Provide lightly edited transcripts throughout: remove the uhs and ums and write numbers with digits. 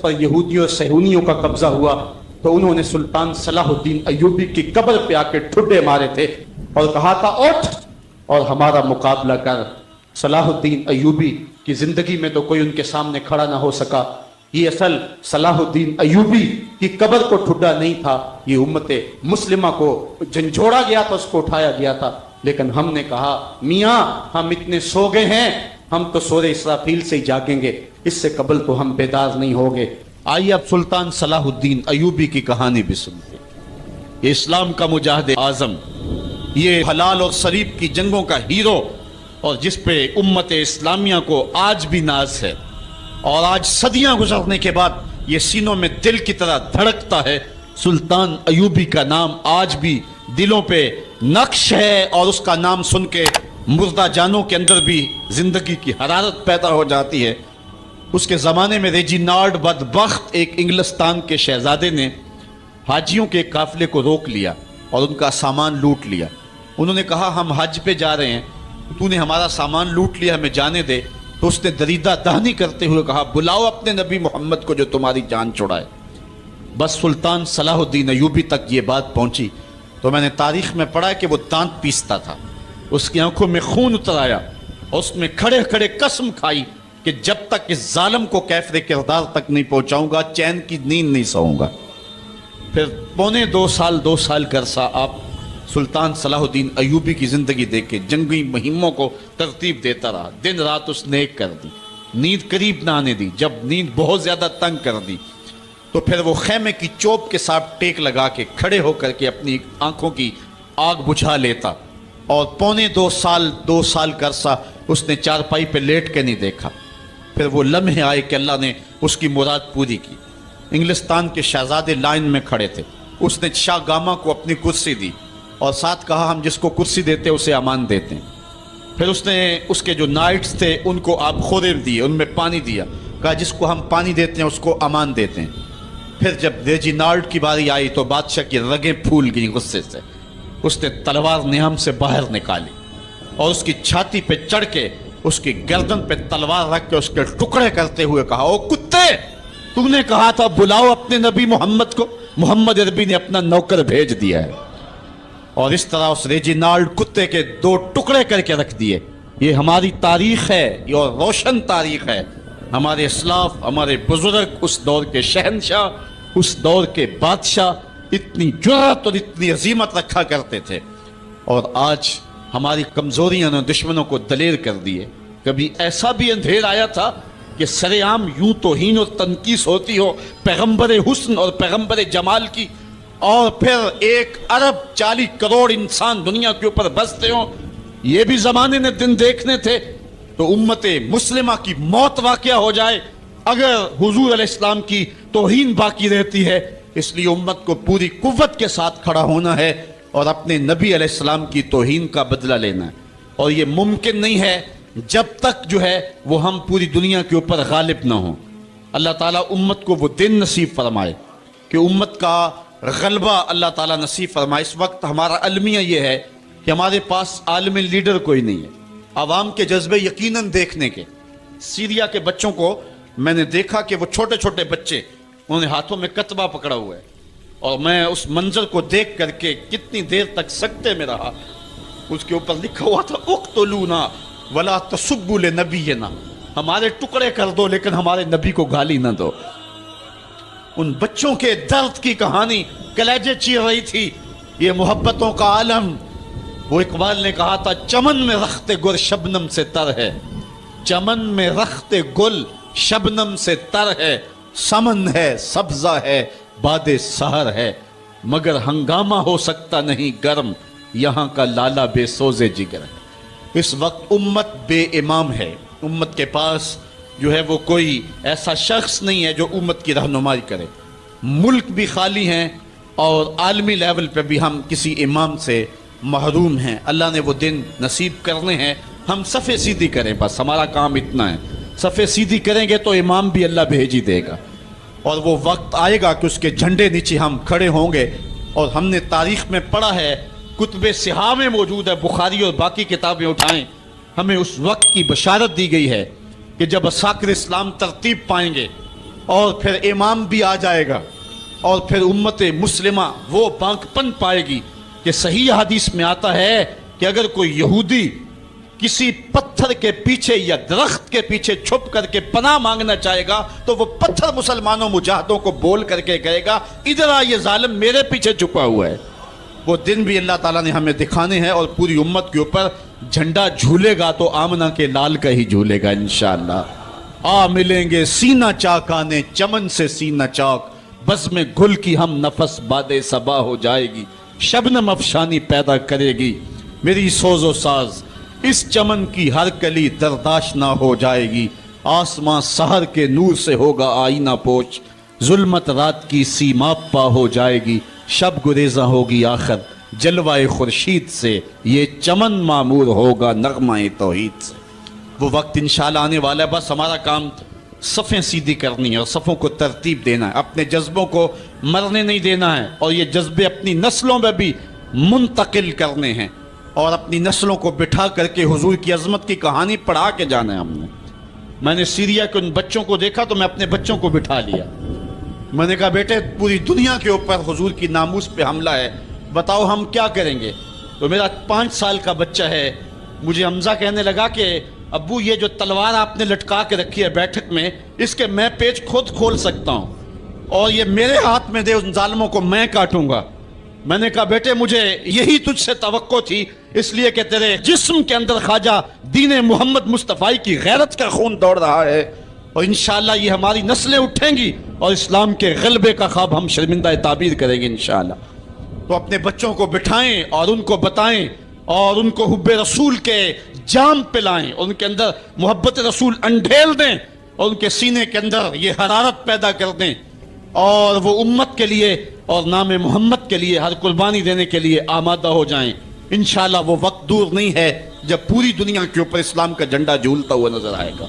پر یہودیوں اور صہیونیوں کا قبضہ ہوا تو انہوں نے سلطان صلاح الدین ایوبی کی قبر پہ آ کے ٹھڈے مارے تھے اور کہا تھا اٹھ اور ہمارا مقابلہ کر۔ صلاح الدین ایوبی کی زندگی میں تو کوئی ان کے سامنے کھڑا نہ ہو سکا۔ یہ اصل صلاح الدین ایوبی کی قبر کو ٹھڈا نہیں تھا، یہ امت مسلمہ کو جھنجھوڑا گیا تھا، اس کو اٹھایا گیا تھا۔ لیکن ہم نے کہا میاں ہم اتنے سو گئے ہیں، ہم تو سورہ اسرافیل سے ہی جاگیں گے، اس سے قبل تو ہم بیدار نہیں ہوگے۔ آئیے اب سلطان صلاح الدین ایوبی کی کہانی بھی سنتے ہیں۔ یہ اسلام کا مجاہد اعظم، یہ حلال اور صلیب کی جنگوں کا ہیرو، اور جس پہ امت اسلامیہ کو آج بھی ناز ہے، اور آج صدیاں گزرنے کے بعد یہ سینوں میں دل کی طرح دھڑکتا ہے۔ سلطان ایوبی کا نام آج بھی دلوں پہ نقش ہے، اور اس کا نام سن کے مردہ جانوں کے اندر بھی زندگی کی حرارت پیدا ہو جاتی ہے۔ اس کے زمانے میں ریجینالڈ بدبخت ایک انگلستان کے شہزادے نے حاجیوں کے قافلے کو روک لیا اور ان کا سامان لوٹ لیا۔ انہوں نے کہا ہم حج پہ جا رہے ہیں، تو نے ہمارا سامان لوٹ لیا، ہمیں جانے دے۔ تو اس نے دریدہ دہنی کرتے ہوئے کہا بلاؤ اپنے نبی محمد کو جو تمہاری جان چھڑائے۔ بس سلطان صلاح الدین ایوبی تک یہ بات پہنچی تو میں نے تاریخ میں پڑھا کہ وہ دانت پیستا تھا، اس کی آنکھوں میں خون اتر آیا، اور اس میں کھڑے کھڑے قسم کھائی کہ جب تک اس ظالم کو کیفر کردار تک نہیں پہنچاؤں گا چین کی نیند نہیں سوؤں گا۔ پھر پونے دو سال کا عرصہ آپ سلطان صلاح الدین ایوبی کی زندگی دیکھ کے جنگی مہموں کو ترتیب دیتا رہا، دن رات اس نے ایک کر دی، نیند قریب نہ آنے دی۔ جب نیند بہت زیادہ تنگ کر دی تو پھر وہ خیمے کی چوب کے ساتھ ٹیک لگا کے کھڑے ہو کر کے اپنی آنکھوں کی آگ بجھا لیتا، اور پونے دو سال کا عرصہ اس نے چارپائی پہ لیٹ کے نہیں دیکھا۔ پھر وہ لمحے آئے کہ اللہ نے اس کی مراد پوری کی۔ انگلستان کے شہزادے لائن میں کھڑے تھے، اس نے شاہ گاما کو اپنی کرسی دی اور ساتھ کہا ہم جس کو کرسی دیتے اسے امان دیتے ہیں۔ پھر اس نے اس کے جو نائٹس تھے ان کو آب خوریم دیے، ان میں پانی دیا، کہا جس کو ہم پانی دیتے ہیں اس کو امان دیتے ہیں۔ پھر جب ریجینالڈ کی باری آئی تو بادشاہ کی رگیں پھول گئیں غصے سے، اس نے تلوار نیام سے باہر نکالی اور اس کی چھاتی پہ چڑھ کے اس کی گردن پہ تلوار رکھ کے اس کے ٹکڑے کرتے ہوئے کہا او کتے، تم نے کہا تھا بلاؤ اپنے نبی محمد کو، محمد عربی نے اپنا نوکر بھیج دیا ہے۔ اور اس طرح اس ریجینالڈ کتے کے دو ٹکڑے کر کے رکھ دیے۔ یہ ہماری تاریخ ہے، یہ روشن تاریخ ہے۔ ہمارے اسلاف، ہمارے بزرگ، اس دور کے شہنشاہ، اس دور کے بادشاہ اتنی جرأت اور اتنی عظیمت رکھا کرتے تھے، اور آج ہماری کمزوریاں نے دشمنوں کو دلیر کر دیے۔ کبھی ایسا بھی اندھیر آیا تھا کہ سر عام یوں توہین اور تنقیص ہوتی ہو پیغمبر حسن اور پیغمبر جمال کی، اور پھر 1.40 ارب انسان دنیا کے اوپر بستے ہوں۔ یہ بھی زمانے نے دن دیکھنے تھے تو امت مسلمہ کی موت واقعہ ہو جائے اگر حضور علیہ السلام کی توہین باقی رہتی ہے۔ اس لیے امت کو پوری قوت کے ساتھ کھڑا ہونا ہے اور اپنے نبی علیہ السلام کی توہین کا بدلہ لینا ہے، اور یہ ممکن نہیں ہے جب تک جو ہے وہ ہم پوری دنیا کے اوپر غالب نہ ہوں۔ اللہ تعالیٰ امت کو وہ دن نصیب فرمائے کہ امت کا غلبہ اللہ تعالیٰ نصیب فرمائے۔ اس وقت ہمارا المیہ یہ ہے کہ ہمارے پاس عالم لیڈر کوئی نہیں ہے، عوام کے جذبے یقیناً دیکھنے کے۔ سیریا کے بچوں کو میں نے دیکھا کہ وہ چھوٹے چھوٹے بچے، انہوں نے ہاتھوں میں کتبہ پکڑا ہوا ہے، اور میں اس منظر کو دیکھ کر کے کتنی دیر تک سکتے میں رہا۔ اس کے اوپر لکھا ہوا تھا اقتلونا ولا تسبوا لنبینا، ہمارے ٹکڑے کر دو لیکن ہمارے نبی کو گالی نہ دو۔ ان بچوں کے درد کی کہانی کلیجے چیر رہی تھی۔ یہ محبتوں کا عالم، وہ اقبال نے کہا تھا چمن میں رخت گل شبنم سے تر ہے، چمن میں رخت گل شبنم سے تر ہے، سمن ہے سبزہ ہے باد سحر ہے، مگر ہنگامہ ہو سکتا نہیں گرم، یہاں کا لالا بے سوز جگر ہے۔ اس وقت امت بے امام ہے، امت کے پاس جو ہے وہ کوئی ایسا شخص نہیں ہے جو امت کی رہنمائی کرے۔ ملک بھی خالی ہیں اور عالمی لیول پہ بھی ہم کسی امام سے محروم ہیں۔ اللہ نے وہ دن نصیب کرنے ہیں، ہم صفے سیدھی کریں، بس ہمارا کام اتنا ہے۔ صفے سیدھی کریں گے تو امام بھی اللہ بھیج ہی دے گا، اور وہ وقت آئے گا کہ اس کے جھنڈے نیچے ہم کھڑے ہوں گے۔ اور ہم نے تاریخ میں پڑھا ہے، کتب صحاح میں موجود ہے، بخاری اور باقی کتابیں اٹھائیں، ہمیں اس وقت کی بشارت دی گئی ہے کہ جب اساکر اسلام ترتیب پائیں گے اور پھر امام بھی آ جائے گا اور پھر امت مسلمہ وہ بانکپن پائے گی کہ صحیح حدیث میں آتا ہے کہ اگر کوئی یہودی کسی پتھر کے پیچھے یا درخت کے پیچھے چھپ کر کے پناہ مانگنا چاہے گا تو وہ پتھر مسلمانوں مجاہدوں کو بول کر کے کہے گا ادھر آ یہ ظالم میرے پیچھے چھپا ہوا ہے. وہ دن بھی اللہ تعالیٰ نے ہمیں دکھانے ہیں اور پوری امت کے اوپر جھنڈا جھولے گا تو آمنہ کے لال کا ہی جھولے گا انشاءاللہ. آ ملیں گے سینہ چاکانے چمن سے سینہ چاک, بزم گل کی ہم نفس باد صبا ہو جائے گی, شبنم افشانی پیدا کرے گی میری سوز و ساز, اس چمن کی ہر کلی درداش نہ ہو جائے گی, آسمان سحر کے نور سے ہوگا آئینہ پوچھ, ظلمت رات کی سیما پا ہو جائے گی, شب گریزاں ہوگی آخر جلوہ خورشید سے, یہ چمن معمور ہوگا نغمہ توحید سے. وہ وقت انشاءاللہ آنے والا ہے, بس ہمارا کام صفیں سیدھی کرنی ہے اور صفوں کو ترتیب دینا ہے, اپنے جذبوں کو مرنے نہیں دینا ہے اور یہ جذبے اپنی نسلوں میں بھی منتقل کرنے ہیں اور اپنی نسلوں کو بٹھا کر کے حضور کی عظمت کی کہانی پڑھا کے جانا ہے. میں نے سیریا کے ان بچوں کو دیکھا تو میں اپنے بچوں کو بٹھا لیا, میں نے کہا بیٹے پوری دنیا کے اوپر حضور کی ناموس پہ حملہ ہے, بتاؤ ہم کیا کریں گے. تو میرا 5 سال کا بچہ ہے, مجھے حمزہ کہنے لگا کہ ابو یہ جو تلوار آپ نے لٹکا کے رکھی ہے بیٹھک میں, اس کے میں پیچ خود کھول سکتا ہوں اور یہ میرے ہاتھ میں دے, ان ظالموں کو میں کاٹوں گا. میں نے کہا بیٹے مجھے یہی تجھ سے توقع تھی, اس لیے کہ تیرے جسم کے اندر خواجہ دین محمد مصطفی کی غیرت کا خون دوڑ رہا ہے اور انشاءاللہ یہ ہماری نسلیں اٹھیں گی اور اسلام کے غلبے کا خواب ہم شرمندہ تعبیر کریں گے انشاءاللہ. تو اپنے بچوں کو بٹھائیں اور ان کو بتائیں اور ان کو حب رسول کے جام پلائیں, ان کے اندر محبت رسول انڈھیل دیں اور ان کے سینے کے اندر یہ حرارت پیدا کر دیں اور وہ امت کے لیے اور نام محمد کے لیے ہر قربانی دینے کے لیے آمادہ ہو جائیں. انشاءاللہ وہ وقت دور نہیں ہے جب پوری دنیا کے اوپر اسلام کا جھنڈا جھولتا ہوا نظر آئے گا.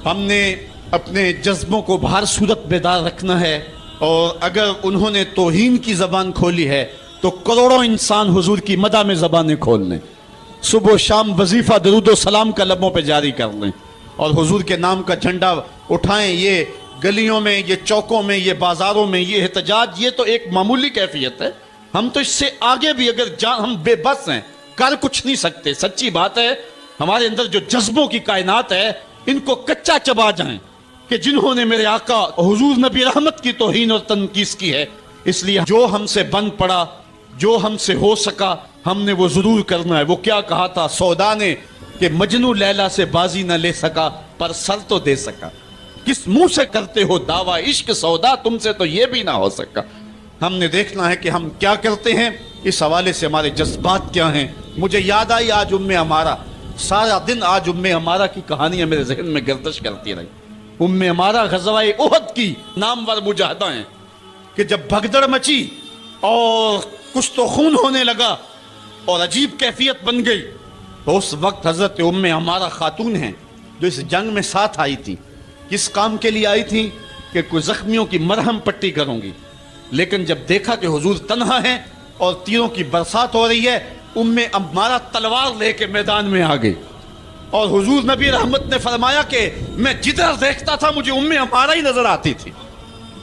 ہم نے اپنے جذبوں کو بہر صورت بیدار رکھنا ہے اور اگر انہوں نے توہین کی زبان کھولی ہے تو کروڑوں انسان حضور کی مدح میں زبانیں کھول لیں, صبح و شام وظیفہ درود و سلام کا لبوں پہ جاری کر لیں اور حضور کے نام کا جھنڈا اٹھائیں. یہ گلیوں میں, یہ چوکوں میں, یہ بازاروں میں یہ احتجاج یہ تو ایک معمولی کیفیت ہے, ہم تو اس سے آگے بھی اگر ہم بے بس ہیں, کر کچھ نہیں سکتے. سچی بات ہے ہمارے اندر جو جذبوں کی کائنات ہے ان کو کچا چبا جائیں کہ جنہوں نے میرے آقا حضور نبی رحمت کی توہین اور تنقیص کی ہے, اس لیے جو ہم سے بن پڑا, جو ہم سے ہو سکا ہم نے وہ ضرور کرنا ہے. وہ کیا کہا تھا سودا نے کہ مجنو لیلا سے بازی نہ لے سکا پر سر تو دے سکا, کس منہ سے کرتے ہو دعویٰ عشق سودا, تم سے تو یہ بھی نہ ہو سکا. ہم نے دیکھنا ہے کہ ہم کیا کرتے ہیں, اس حوالے سے ہمارے جذبات کیا ہیں. مجھے یاد آئی آج ہمارا سارا دن آج ہمارا کی کہانیاں میرے ذہن میں گردش کرتی رہی. ہمارا غزوہ احد کی نامور مجاہدہ ہیں کہ جب بھگدڑ مچی اور کچھ تو خون ہونے لگا اور عجیب کیفیت بن گئی, تو اس وقت حضرت ہمارا خاتون ہیں جو اس جنگ میں ساتھ آئی تھی. کس کام کے لیے آئی تھی کہ کوئی زخمیوں کی مرہم پٹی کروں گی, لیکن جب دیکھا کہ حضور تنہا ہیں اور تیروں کی برسات ہو رہی ہے, ہمارا تلوار لے کے میدان میں آ گئی اور حضور نبی رحمت نے فرمایا کہ میں جدھر دیکھتا تھا مجھے ہمارا ہی نظر آتی تھی.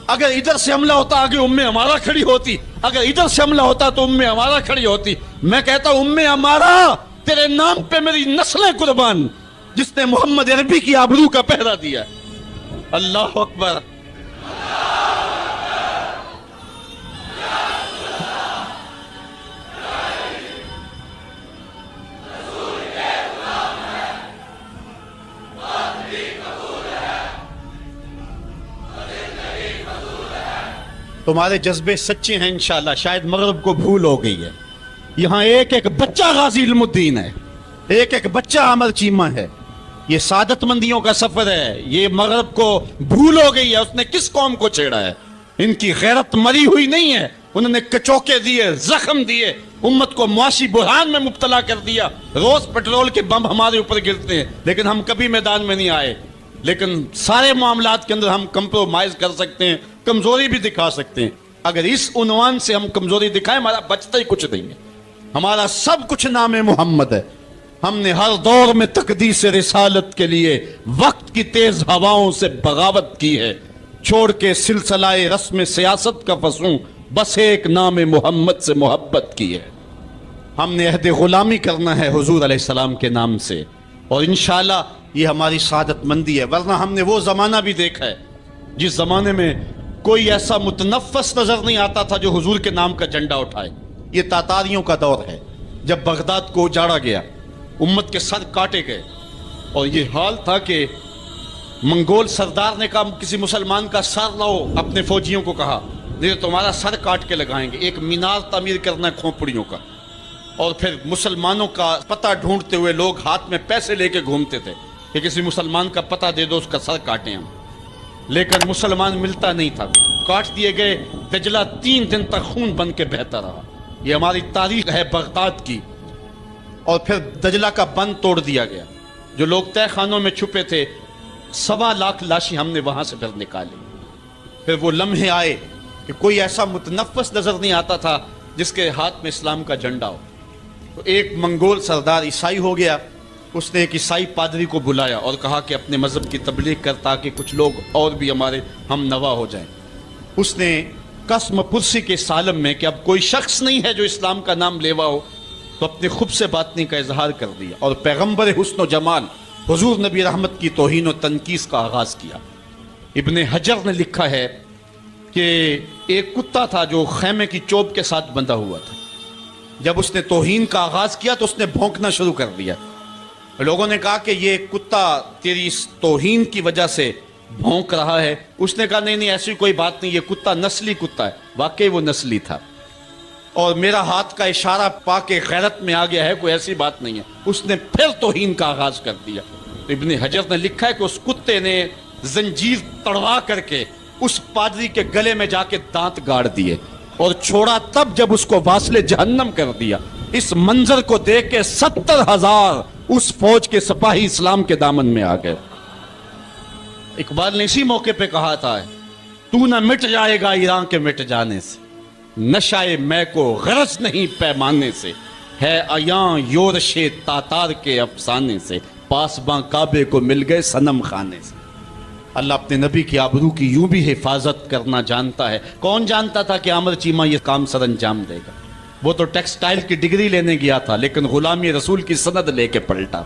اگر ادھر سے حملہ ہوتا آگے ہمارا کھڑی ہوتی, اگر ادھر سے حملہ ہوتا تو ہمارا کھڑی ہوتی. میں کہتا ہمارا تیرے نام پہ میری نسلیں قربان, جس نے محمد عربی کی آبرو کا پہرا دیا. اللہ اکبر. تمہارے جذبے سچے ہیں انشاءاللہ. شاید مغرب کو بھول ہو گئی ہے, یہاں ایک ایک بچہ غازی علم الدین ہے, ایک ایک بچہ عمر چیمہ ہے. یہ سعادت مندیوں کا سفر ہے. یہ مغرب کو بھول ہو گئی ہے, اس نے کس قوم کو چھیڑا ہے. ان کی غیرت مری ہوئی نہیں ہے, انہوں نے کچوکے دیے, زخم دیے, امت کو معاشی بحران میں مبتلا کر دیا. روز پیٹرول کے بم ہمارے اوپر گرتے ہیں لیکن ہم کبھی میدان میں نہیں آئے. لیکن سارے معاملات کے اندر ہم کمپرومائز کر سکتے ہیں, کمزوری بھی دکھا سکتے ہیں. اگر اس عنوان سے ہم کمزوری دکھائیں ہمارا بچتا ہی کچھ نہیں ہے. ہمارا سب کچھ نام محمد ہے. ہم نے ہر دور میں تقدیس رسالت کے لیے وقت کی تیز ہواؤں سے بغاوت کی ہے. چھوڑ کے سلسلہ رسم سیاست کا فسوں، بس ایک نام محمد سے محبت کی ہے۔ ہم نے عہد غلامی کرنا ہے حضور علیہ السلام کے نام سے، اور انشاءاللہ یہ ہماری سعادت مندی ہے۔ ورنہ ہم نے وہ زمانہ بھی دیکھا ہے جس زمانے میں کوئی ایسا متنفس نظر نہیں آتا تھا جو حضور کے نام کا جھنڈا اٹھائے۔ یہ تاتاریوں کا دور ہے، جب بغداد کو اجاڑا گیا، امت کے سر کاٹے گئے، اور یہ حال تھا کہ منگول سردار نے کہا کسی مسلمان کا سر لاؤ، اپنے فوجیوں کو کہا نہیں تو تمہارا سر کاٹ کے لگائیں گے۔ ایک مینار تعمیر کرنا ہے کھوپڑیوں کا، اور پھر مسلمانوں کا پتہ ڈھونڈتے ہوئے لوگ ہاتھ میں پیسے لے کے گھومتے تھے کہ کسی مسلمان کا پتہ دے دو، اس کا سر کاٹیں ہم، لیکن مسلمان ملتا نہیں تھا، کاٹ دیے گئے۔ دجلہ 3 دن تک خون بن کے بہتا رہا۔ یہ ہماری تاریخ ہے بغداد کی۔ اور پھر دجلہ کا بند توڑ دیا گیا، جو لوگ تہ خانوں میں چھپے تھے 1.25 لاکھ لاشیں ہم نے وہاں سے پھر نکالی۔ پھر وہ لمحے آئے کہ کوئی ایسا متنفس نظر نہیں آتا تھا جس کے ہاتھ میں اسلام کا جھنڈا ہو۔ تو ایک منگول سردار عیسائی ہو گیا، اس نے ایک عیسائی پادری کو بلایا اور کہا کہ اپنے مذہب کی تبلیغ کر تاکہ کچھ لوگ اور بھی ہمارے ہم نوا ہو جائیں۔ اس نے قسم پرسی کے سالم میں کہ اب کوئی شخص نہیں ہے جو اسلام کا نام لیوا ہو، تو اپنے خب سے باطنی کا اظہار کر دیا اور پیغمبر حسن و جمال حضور نبی رحمت کی توہین و تنقیص کا آغاز کیا۔ ابن حجر نے لکھا ہے کہ ایک کتا تھا جو خیمے کی چوب کے ساتھ بندھا ہوا تھا۔ جب اس نے توہین کا آغاز کیا تو اس نے بھونکنا شروع کر دیا۔ لوگوں نے کہا کہ یہ کتا تیری اس توہین کی وجہ سے بھونک رہا ہے۔ اس نے کہا نہیں ایسی کوئی بات نہیں، یہ کتا نسلی کتا ہے۔ واقعی وہ نسلی تھا، اور میرا ہاتھ کا اشارہ پا کے غیرت میں آ گیا ہے، کوئی ایسی بات نہیں ہے۔ اس نے پھر توہین کا آغاز کر دیا۔ ابن حجر نے لکھا ہے کہ اس کتے نے زنجیر تڑوا کر کے اس پادری کے گلے میں جا کے دانت گاڑ دیے اور چھوڑا تب جب اس کو واصل جہنم کر دیا۔ اس منظر کو دیکھ کے 70,000 اس فوج کے سپاہی اسلام کے دامن میں آ گئے۔ اقبال نے اسی موقع پہ کہا تھا تو نہ مٹ جائے گا ایران کے مٹ جانے سے، نشائے میں کو غرض نہیں پیمانے سے، ہے عیاں یورش تاتار کے افسانے سے، پاسباں کعبے کو مل گئے صنم خانے سے۔ اللہ اپنے نبی کی آبرو کی یوں بھی حفاظت کرنا جانتا ہے۔ کون جانتا تھا کہ عامر چیمہ یہ کام سر انجام دے گا؟ وہ تو ٹیکسٹائل کی ڈگری لینے گیا تھا، لیکن غلامی رسول کی سند لے کے پلٹا۔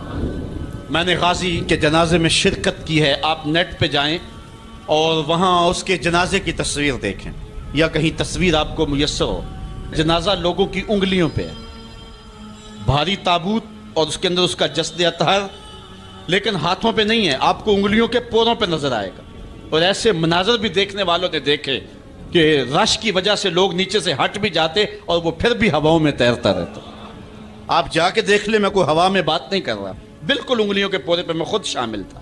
میں نے غازی کے جنازے میں شرکت کی ہے، آپ نیٹ پہ جائیں اور وہاں اس کے جنازے کی تصویر دیکھیں، یا کہیں تصویر آپ کو میسر ہو۔ جنازہ لوگوں کی انگلیوں پہ ہے، بھاری تابوت اور اس کے اندر اس کا جسد اطہر، لیکن ہاتھوں پہ نہیں ہے، آپ کو انگلیوں کے پوروں پہ نظر آئے گا۔ اور ایسے مناظر بھی دیکھنے والوں نے دیکھے کہ رش کی وجہ سے لوگ نیچے سے ہٹ بھی جاتے اور وہ پھر بھی ہواؤں میں تیرتا رہتا۔ آپ جا کے دیکھ لیں، میں کوئی ہوا میں بات نہیں کر رہا، بالکل انگلیوں کے پورے پہ میں خود شامل تھا،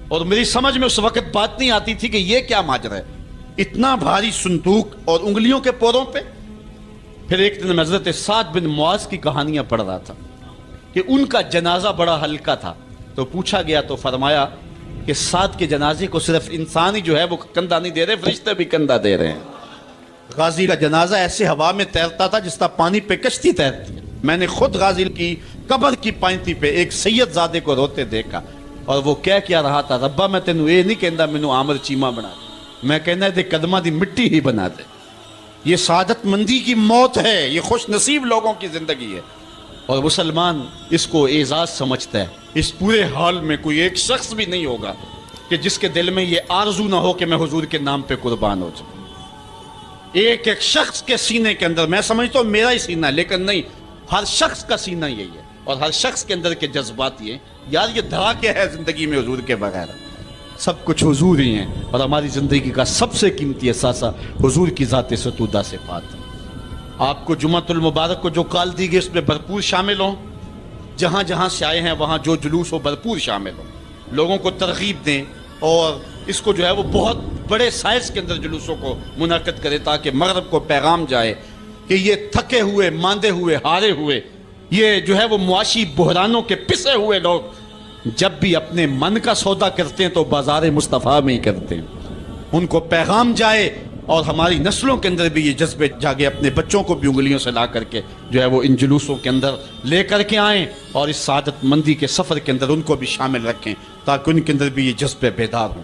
اور میری سمجھ میں اس وقت بات نہیں آتی تھی کہ یہ کیا ماجرا ہے، اتنا بھاری صندوق اور انگلیوں کے پوروں پہ۔ پھر ایک دن میں حضرت سعد بن معاذ کی کہانیاں پڑھ رہا تھا کہ ان کا جنازہ بڑا ہلکا تھا، تو پوچھا گیا تو فرمایا کہ سعد کے جنازے کو صرف انسان ہی جو ہے وہ کندھا نہیں دے رہے، فرشتے بھی کندھا دے رہے ہیں۔ غازی کا جنازہ ایسے ہوا میں تیرتا تھا جس طرح پانی پہ کشتی تیرتی ہے۔ میں نے خود غازی کی قبر کی پائنتی پہ ایک سید زادے کو روتے دیکھا، اور وہ کیا رہا تھا، ربا میں تینوں یہ نہیں کہندا مینوں عامر چیمہ بنا دے، میں کہنا دے قدمہ دی مٹی ہی بنا دے۔ یہ سعادت مندی کی موت ہے، یہ خوش نصیب لوگوں کی زندگی ہے، اور مسلمان اس کو اعزاز سمجھتا ہے۔ اس پورے حال میں کوئی ایک شخص بھی نہیں ہوگا کہ جس کے دل میں یہ آرزو نہ ہو کہ میں حضور کے نام پہ قربان ہو جاؤں۔ ایک ایک شخص کے سینے کے اندر، میں سمجھتا ہوں میرا ہی سینہ، لیکن نہیں، ہر شخص کا سینہ یہی ہے، اور ہر شخص کے اندر کے جذبات یہ یار یہ دھڑا کیا ہے زندگی میں حضور کے بغیر؟ سب کچھ حضور ہی ہیں، اور ہماری زندگی کا سب سے قیمتی اثاثہ حضور کی ذات ستودہ صفات ہے۔ آپ کو جمعۃ المبارک کو جو کال دی گئی اس میں بھرپور شامل ہوں، جہاں جہاں سے آئے ہیں وہاں جو جلوس ہو بھرپور شامل ہوں، لوگوں کو ترغیب دیں، اور اس کو جو ہے وہ بہت بڑے سائز کے اندر جلوسوں کو منعقد کرے تاکہ مغرب کو پیغام جائے کہ یہ تھکے ہوئے، ماندے ہوئے، ہارے ہوئے، یہ جو ہے وہ معاشی بحرانوں کے پسے ہوئے لوگ جب بھی اپنے من کا سودا کرتے ہیں تو بازار مصطفیٰ میں ہی کرتے ہیں، ان کو پیغام جائے، اور ہماری نسلوں کے اندر بھی یہ جذبے جاگے، اپنے بچوں کو بھی انگلیوں سے لا کر کے جو ہے وہ ان جلوسوں کے اندر لے کر کے آئیں، اور اس سعادت مندی کے سفر کے اندر ان کو بھی شامل رکھیں تاکہ ان کے اندر بھی یہ جذبے بیدار ہوں۔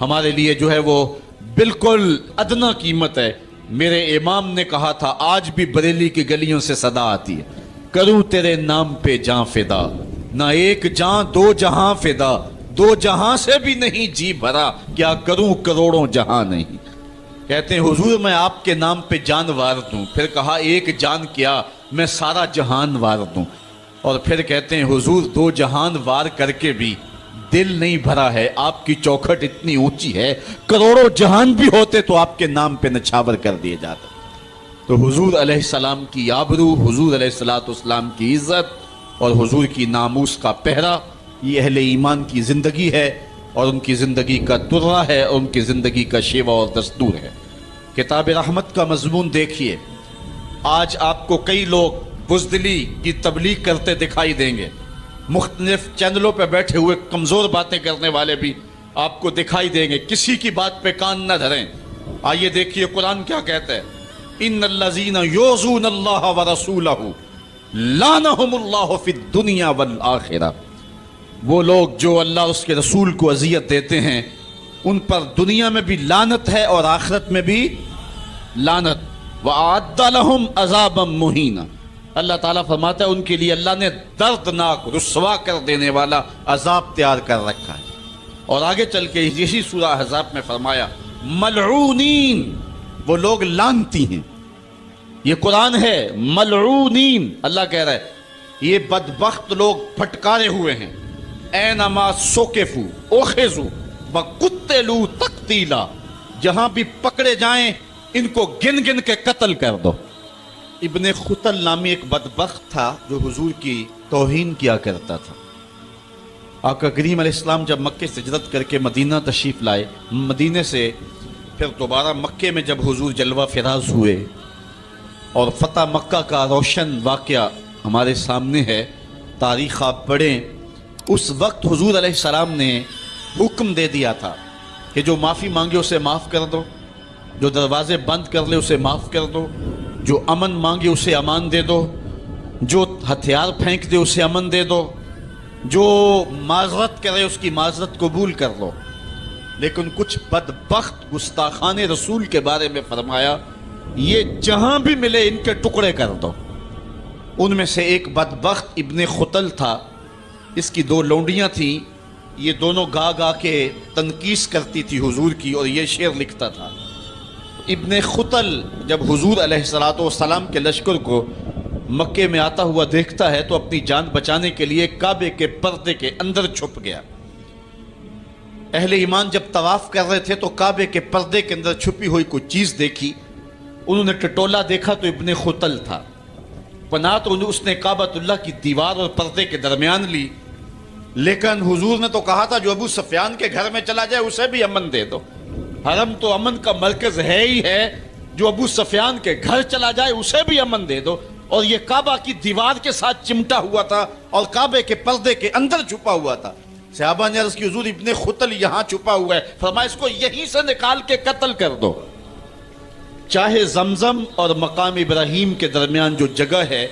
ہمارے لیے جو ہے وہ بالکل ادنا قیمت ہے۔ میرے امام نے کہا تھا، آج بھی بریلی کی گلیوں سے صدا آتی ہے، کروں تیرے نام پہ جاں فدا، نہ ایک جاں دو جہاں فدا، دو جہاں سے بھی نہیں جی بھرا، کیا کروں کروڑوں جہاں نہیں۔ کہتے ہیں حضور میں آپ کے نام پہ جان وار دوں، پھر کہا ایک جان کیا میں سارا جہان وار دوں، اور پھر کہتے ہیں حضور دو جہان وار کر کے بھی دل نہیں بھرا ہے، آپ کی چوکھٹ اتنی اونچی ہے، کروڑوں جہان بھی ہوتے تو آپ کے نام پہ نچھاور کر دیے جاتے۔ تو حضور علیہ السلام کی آبرو، حضور علیہ السلام کی عزت اور حضور کی ناموس کا پہرا، یہ اہل ایمان کی زندگی ہے، اور ان کی زندگی کا درہ ہے، اور ان کی زندگی کا شیوا اور دستور ہے۔ کتاب رحمت کا مضمون دیکھیے، آج آپ کو کئی لوگ بزدلی کی تبلیغ کرتے دکھائی دیں گے، مختلف چینلوں پہ بیٹھے ہوئے کمزور باتیں کرنے والے بھی آپ کو دکھائی دیں گے، کسی کی بات پہ کان نہ دھریں۔ آئیے دیکھیے قرآن کیا کہتا ہے، ان الذین یؤذون اللہ ورسولہ لعنہم اللہ فی الدنیا والآخرہ، وہ لوگ جو اللہ اور اس کے رسول کو اذیت دیتے ہیں ان پر دنیا میں بھی لعنت ہے اور آخرت میں بھی لعنت، وَأَعَدَّ لَهُمْ عَذَابًا مُهِينًا، اللہ تعالیٰ فرماتا ہے ان کے لیے اللہ نے دردناک رسوا کر دینے والا عذاب تیار کر رکھا ہے۔ اور آگے چل کے اسی سورہ احزاب میں فرمایا ملعونین، وہ لوگ لعنتی ہیں، یہ قرآن ہے، ملعونین، اللہ کہہ رہا ہے یہ بدبخت لوگ پھٹکارے ہوئے ہیں، اینما سوکفوا اخذوا وقتلوا تقتیلا، جہاں بھی پکڑے جائیں ان کو گن گن کے قتل کر دو۔ ابن خطل نامی ایک بدبخت تھا جو حضور کی توہین کیا کرتا تھا۔ آقا کریم علیہ السلام جب مکے سے ہجرت کر کے مدینہ تشریف لائے، مدینے سے پھر دوبارہ مکے میں جب حضور جلوہ فراز ہوئے اور فتح مکہ کا روشن واقعہ ہمارے سامنے ہے، تاریخ آپ پڑھیں، اس وقت حضور علیہ السلام نے حکم دے دیا تھا کہ جو معافی مانگے اسے معاف کر دو، جو دروازے بند کر لے اسے معاف کر دو، جو امن مانگے اسے امان دے دو، جو ہتھیار پھینک دے اسے امن دے دو، جو معذرت کرے اس کی معذرت قبول کر لو۔ لیکن کچھ بدبخت گستاخان رسول کے بارے میں فرمایا یہ جہاں بھی ملے ان کے ٹکڑے کر دو۔ ان میں سے ایک بدبخت ابن خطل تھا، اس کی دو لونڈیاں تھیں، یہ دونوں گا گا کے تنقیس کرتی تھی حضور کی، اور یہ شعر لکھتا تھا۔ ابن خطل جب حضور علیہ السلام کے لشکر کو مکے میں آتا ہوا دیکھتا ہے تو اپنی جان بچانے کے لیے کعبے کے پردے کے اندر چھپ گیا۔ اہل ایمان جب طواف کر رہے تھے تو کعبے کے پردے کے اندر چھپی ہوئی کوئی چیز دیکھی، انہوں نے ٹٹولا دیکھا تو ابن خطل تھا، پناہ تو اس نے کعبۃ اللہ کی دیوار اور پردے کے درمیان لی، لیکن حضور نے تو کہا تھا جو ابو سفیان کے گھر میں چلا جائے اسے بھی امن دے دو، حرم تو امن کا مرکز ہے ہی ہے، جو ابو سفیان کے گھر چلا جائے اسے بھی امن دے دو، اور یہ کعبہ کی دیوار کے ساتھ چمٹا ہوا تھا اور کعبے کے پردے کے اندر چھپا ہوا تھا۔ صحابہ نے عرض کی حضور ابن خطل یہاں چھپا ہوا ہے، فرمایا اس کو یہیں سے نکال کے قتل کر دو۔ چاہے زمزم اور مقام ابراہیم کے درمیان جو جگہ ہے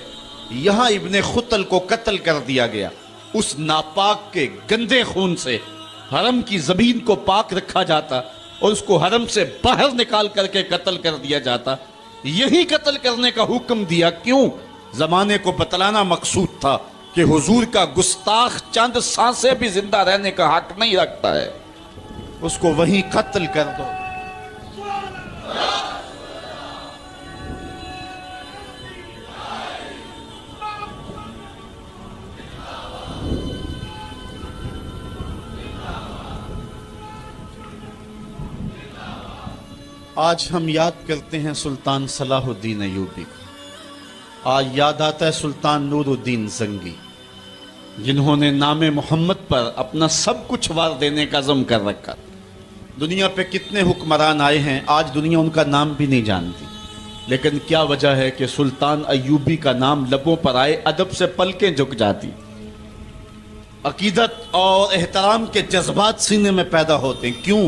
یہاں ابن خطل کو قتل کر دیا گیا، اس ناپاک کے گندے خون سے حرم کی زمین کو پاک رکھا جاتا اور اس کو حرم سے باہر نکال کر کے قتل کر دیا جاتا۔ یہی قتل کرنے کا حکم دیا، کیوں؟ زمانے کو بتلانا مقصود تھا کہ حضور کا گستاخ چند سانسیں بھی زندہ رہنے کا حق نہیں رکھتا ہے، اس کو وہیں قتل کر دو۔ آج ہم یاد کرتے ہیں سلطان صلاح الدین ایوبی کو، آج یاد آتا ہے سلطان نور الدین زنگی، جنہوں نے نام محمد پر اپنا سب کچھ وار دینے کا عزم کر رکھا۔ دنیا پہ کتنے حکمران آئے ہیں، آج دنیا ان کا نام بھی نہیں جانتی، لیکن کیا وجہ ہے کہ سلطان ایوبی کا نام لبوں پر آئے ادب سے پلکیں جھک جاتی، عقیدت اور احترام کے جذبات سینے میں پیدا ہوتے ہیں۔ کیوں؟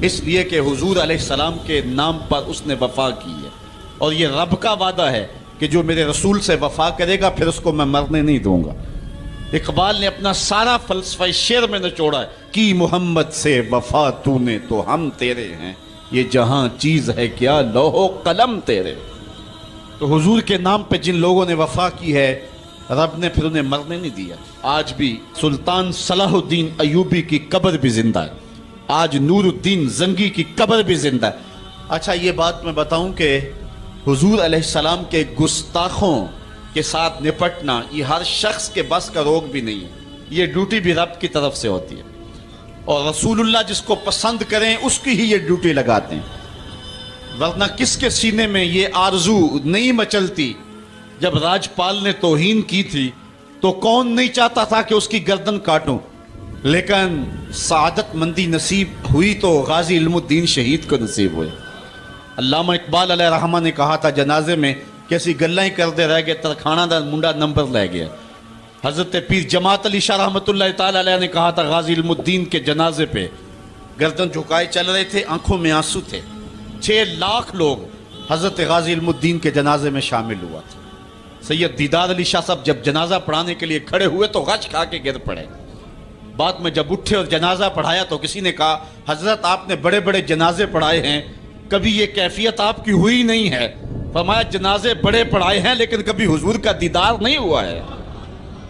اس لیے کہ حضور علیہ السلام کے نام پر اس نے وفا کی ہے، اور یہ رب کا وعدہ ہے کہ جو میرے رسول سے وفا کرے گا پھر اس کو میں مرنے نہیں دوں گا۔ اقبال نے اپنا سارا فلسفہ شعر میں نچوڑا ہے کہ محمد سے وفا تو نے تو ہم تیرے ہیں، یہ جہاں چیز ہے کیا لوح و قلم تیرے۔ تو حضور کے نام پہ جن لوگوں نے وفا کی ہے رب نے پھر انہیں مرنے نہیں دیا۔ آج بھی سلطان صلاح الدین ایوبی کی قبر بھی زندہ ہے، آج نور الدین زنگی کی قبر بھی زندہ ہے۔ اچھا یہ بات میں بتاؤں کہ حضور علیہ السلام کے گستاخوں کے ساتھ نپٹنا یہ ہر شخص کے بس کا روگ بھی نہیں ہے، یہ ڈیوٹی بھی رب کی طرف سے ہوتی ہے، اور رسول اللہ جس کو پسند کریں اس کی ہی یہ ڈیوٹی لگاتے ہیں، ورنہ کس کے سینے میں یہ آرزو نہیں مچلتی؟ جب راجپال نے توہین کی تھی تو کون نہیں چاہتا تھا کہ اس کی گردن کاٹوں، لیکن سعادت مندی نصیب ہوئی تو غازی علم الدین شہید کو نصیب ہوئے۔ علامہ اقبال علیہ رحمہ نے کہا تھا جنازے میں کیسی گلیں ہی کردے رہ گئے، ترکھانہ دا منڈا نمبر لے گیا۔ حضرت پیر جماعت علی شاہ رحمۃ اللہ تعالی علیہ نے کہا تھا غازی علم الدین کے جنازے پہ گردن جھکائے چل رہے تھے، آنکھوں میں آنسو تھے، 6 لاکھ لوگ حضرت غازی علم الدین کے جنازے میں شامل ہوا تھا۔ سید دیدار علی شاہ صاحب جب جنازہ پڑھانے کے لیے کھڑے ہوئے تو غش کھا کے گر پڑے، بعد میں جب اٹھے اور جنازہ پڑھایا تو کسی نے کہا حضرت آپ نے بڑے بڑے جنازے پڑھائے ہیں، کبھی یہ کیفیت آپ کی ہوئی نہیں ہے۔ فرمایا جنازے بڑے پڑھائے ہیں لیکن کبھی حضور کا دیدار نہیں ہوا ہے۔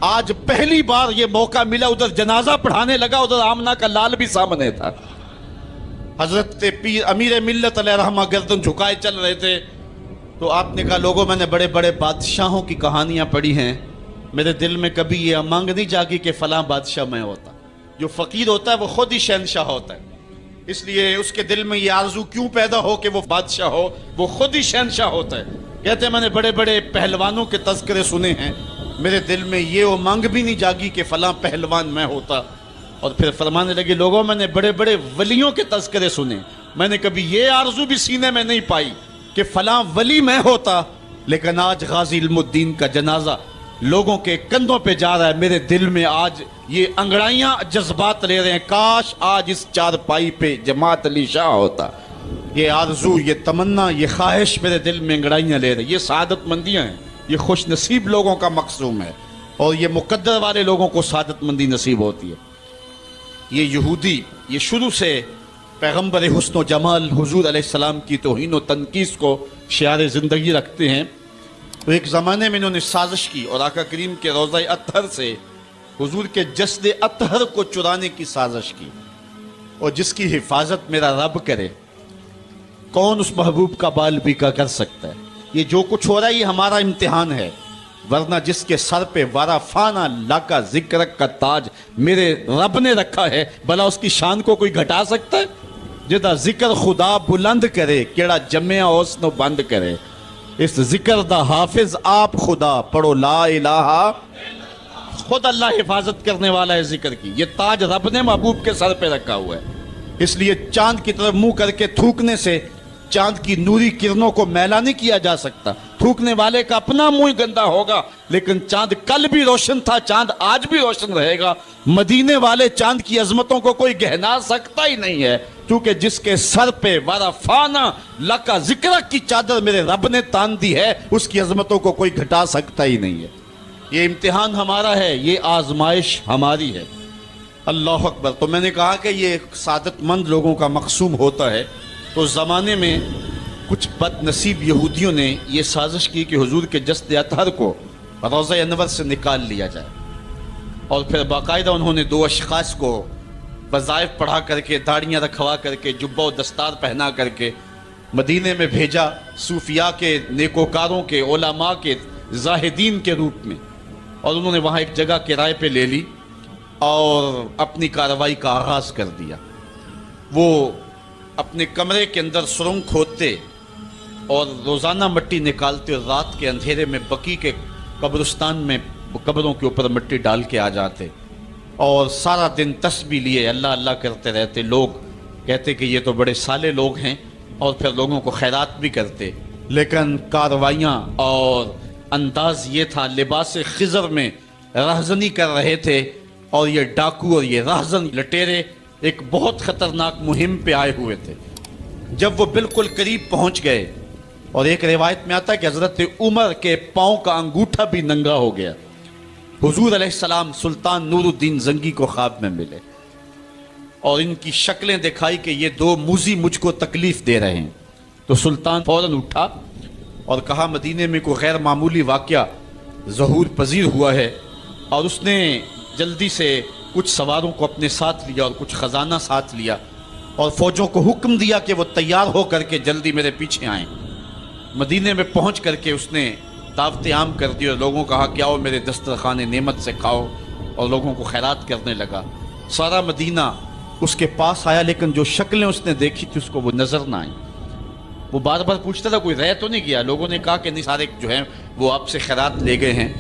آج پہلی بار یہ موقع ملا، ادھر جنازہ پڑھانے لگا، ادھر آمنہ کا لال بھی سامنے تھا۔ حضرت پیر امیر ملت علیہ رحمہ گردن جھکائے چل رہے تھے تو آپ نے کہا لوگوں میں نے بڑے بڑے بادشاہوں کی کہانیاں پڑھی ہیں، میرے دل میں کبھی یہ امنگ نہیں جاگی کہ فلاں بادشاہ میں ہوتا۔ جو فقیر ہوتا ہے وہ خود ہی شہنشاہ ہوتا ہے، اس لیے اس کے دل میں یہ آرزو کیوں پیدا ہو کہ وہ بادشاہ ہو، وہ خود ہی شہنشاہ ہوتا ہے۔ کہتے ہیں میں نے بڑے بڑے پہلوانوں کے تذکرے سنے ہیں، میرے دل میں یہ امنگ بھی نہیں جاگی کہ فلاں پہلوان میں ہوتا۔ اور پھر فرمانے لگے لوگوں میں نے بڑے بڑے ولیوں کے تذکرے سنے، میں نے کبھی یہ آرزو بھی سینے میں نہیں پائی کہ فلاں ولی میں ہوتا، لیکن آج غازی علم الدین کا جنازہ لوگوں کے کندھوں پہ جا رہا ہے، میرے دل میں آج یہ انگڑائیاں جذبات لے رہے ہیں، کاش آج اس چارپائی پہ جماعت علی شاہ ہوتا۔ یہ آرزو، یہ تمنا، یہ خواہش میرے دل میں انگڑائیاں لے رہے ہیں۔ یہ سعادت مندیاں ہیں، یہ خوش نصیب لوگوں کا مقصوم ہے، اور یہ مقدر والے لوگوں کو سعادت مندی نصیب ہوتی ہے۔ یہ یہودی یہ شروع سے پیغمبر حسن و جمال حضور علیہ السلام کی توہین و تنقیص کو شعار زندگی رکھتے ہیں۔ تو ایک زمانے میں انہوں نے سازش کی اور آقا کریم کے روضہ اطہر سے حضور کے جسد اطہر کو چرانے کی سازش کی، اور جس کی حفاظت میرا رب کرے کون اس محبوب کا بال بیکا کر سکتا ہے۔ یہ جو کچھ ہو رہا ہے یہ ہمارا امتحان ہے، ورنہ جس کے سر پہ وارا فانا لاکا ذکر کا تاج میرے رب نے رکھا ہے، بھلا اس کی شان کو کوئی گھٹا سکتا ہے؟ جدا ذکر خدا بلند کرے کیڑا جمعہ اوس نو بند کرے، اس ذکر دا حافظ آپ خدا پڑھو لا الہ، خود اللہ حفاظت کرنے والا ہے ذکر کی۔ یہ تاج رب نے محبوب کے سر پہ رکھا ہوا ہے، اس لیے چاند کی طرف منہ کر کے تھوکنے سے چاند کی نوری کرنوں کو میلا نہیں کیا جا سکتا۔ تھوکنے والے کا اپنا منہ گندا ہوگا، لیکن چاند کل بھی روشن تھا، چاند آج بھی روشن رہے گا۔ مدینے والے چاند کی عظمتوں کو کوئی گہنا سکتا ہی نہیں ہے، کیونکہ جس کے سر پہ ورفانا لکا ذکر کی چادر میرے رب نے تان دی ہے، اس کی عظمتوں کو کوئی گھٹا سکتا ہی نہیں ہے۔ یہ امتحان ہمارا ہے، یہ آزمائش ہماری ہے۔ اللہ اکبر۔ تو میں نے کہا کہ یہ سعادت مند لوگوں کا مقصوم ہوتا ہے۔ تو زمانے میں کچھ بد نصیب یہودیوں نے یہ سازش کی کہ حضور کے جسد اطہر کو روضہ انور سے نکال لیا جائے، اور پھر باقاعدہ انہوں نے 2 اشخاص کو وظائف پڑھا کر کے، داڑیاں رکھوا کر کے، جبہ و دستار پہنا کر کے مدینے میں بھیجا، صوفیاء کے، نیکوکاروں کے، علماء کے، زاہدین کے روپ میں، اور انہوں نے وہاں ایک جگہ کرائے پہ لے لی اور اپنی کارروائی کا آغاز کر دیا۔ وہ اپنے کمرے کے اندر سرنگ کھودتے اور روزانہ مٹی نکالتے، اور رات کے اندھیرے میں بقی کے قبرستان میں قبروں کے اوپر مٹی ڈال کے آ جاتے، اور سارا دن تسبیح لیے اللہ اللہ کرتے رہتے۔ لوگ کہتے کہ یہ تو بڑے صالح لوگ ہیں، اور پھر لوگوں کو خیرات بھی کرتے، لیکن کارروائیاں اور انداز یہ تھا، لباس خضر میں رہزنی کر رہے تھے، اور یہ ڈاکو اور یہ رہزن لٹیرے ایک بہت خطرناک مہم پہ آئے ہوئے تھے۔ جب وہ بالکل قریب پہنچ گئے، اور ایک روایت میں آتا ہے کہ حضرت عمر کے پاؤں کا انگوٹھا بھی ننگا ہو گیا، حضور علیہ السلام سلطان نور الدین زنگی کو خواب میں ملے اور ان کی شکلیں دکھائی کہ یہ دو موذی مجھ کو تکلیف دے رہے ہیں. تو سلطان فوراً اٹھا اور کہا مدینے میں کوئی غیر معمولی واقعہ ظہور پذیر ہوا ہے، اور اس نے جلدی سے کچھ سواروں کو اپنے ساتھ لیا اور کچھ خزانہ ساتھ لیا اور فوجوں کو حکم دیا کہ وہ تیار ہو کر کے جلدی میرے پیچھے آئیں. مدینے میں پہنچ کر کے اس نے دعوت عام کر دی اور لوگوں کہا کہ آؤ میرے دسترخوان نعمت سے کھاؤ، اور لوگوں کو خیرات کرنے لگا. سارا مدینہ اس کے پاس آیا، لیکن جو شکلیں اس نے دیکھی تھی اس کو وہ نظر نہ آئیں. وہ بار بار پوچھتا تھا کوئی رہ تو نہیں گیا. لوگوں نے کہا کہ نہیں، سارے جو ہیں وہ آپ سے خیرات لے گئے ہیں.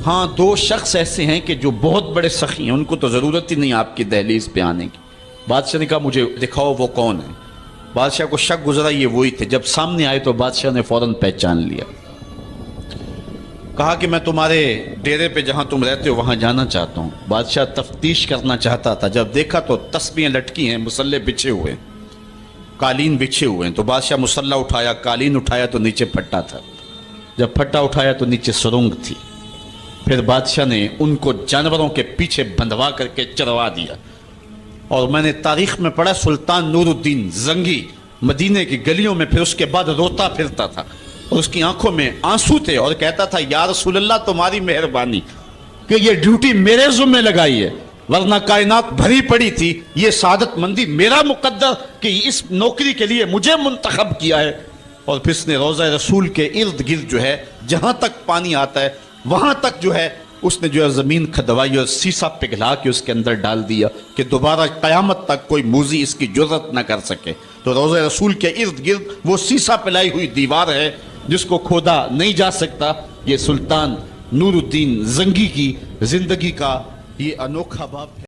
ہاں، دو شخص ایسے ہیں کہ جو بہت بڑے سخی ہیں، ان کو تو ضرورت ہی نہیں آپ کی دہلیز پہ آنے کی. بادشاہ نے کہا مجھے دکھاؤ وہ کون ہے. بادشاہ کو شک گزرا یہ وہی تھے. جب سامنے آئے تو بادشاہ نے فوراً پہچان لیا. کہا کہ میں تمہارے ڈیرے پہ جہاں تم رہتے ہو وہاں جانا چاہتا ہوں. بادشاہ تفتیش کرنا چاہتا تھا. جب دیکھا تو تسبیحیں لٹکی ہیں، مسلح بچھے ہوئے، قالین بچھے ہوئے ہیں. تو بادشاہ مسلح اٹھایا، قالین اٹھایا تو نیچے پھٹا تھا. جب پھٹا اٹھایا تو نیچے سرنگ تھی. پھر بادشاہ نے ان کو جانوروں کے پیچھے بندھوا کر کے چروا دیا. اور میں نے تاریخ میں پڑھا سلطان نور الدین زنگی مدینے کی گلیوں میں پھر اس کے بعد روتا پھرتا تھا اور اس کی آنکھوں میں آنسو تھے اور کہتا تھا یا رسول اللہ تمہاری مہربانی کہ یہ ڈیوٹی میرے ذمہ لگائی ہے، ورنہ کائنات بھری پڑی تھی. یہ سعادت مندی میرا مقدر کہ اس نوکری کے لیے مجھے منتخب کیا ہے. اور پھر اس نے روضہ رسول کے ارد گرد جو ہے جہاں تک پانی آتا ہے وہاں تک جو ہے اس نے جو ہے زمین کھدوائی اور سیسا پگھلا کے اس کے اندر ڈال دیا کہ دوبارہ قیامت تک کوئی موذی اس کی جرأت نہ کر سکے. تو روضہ رسول کے ارد گرد وہ سیسا پلائی ہوئی دیوار ہے جس کو کھودا نہیں جا سکتا. یہ سلطان نور الدین زنگی کی زندگی کا یہ انوکھا باب ہے.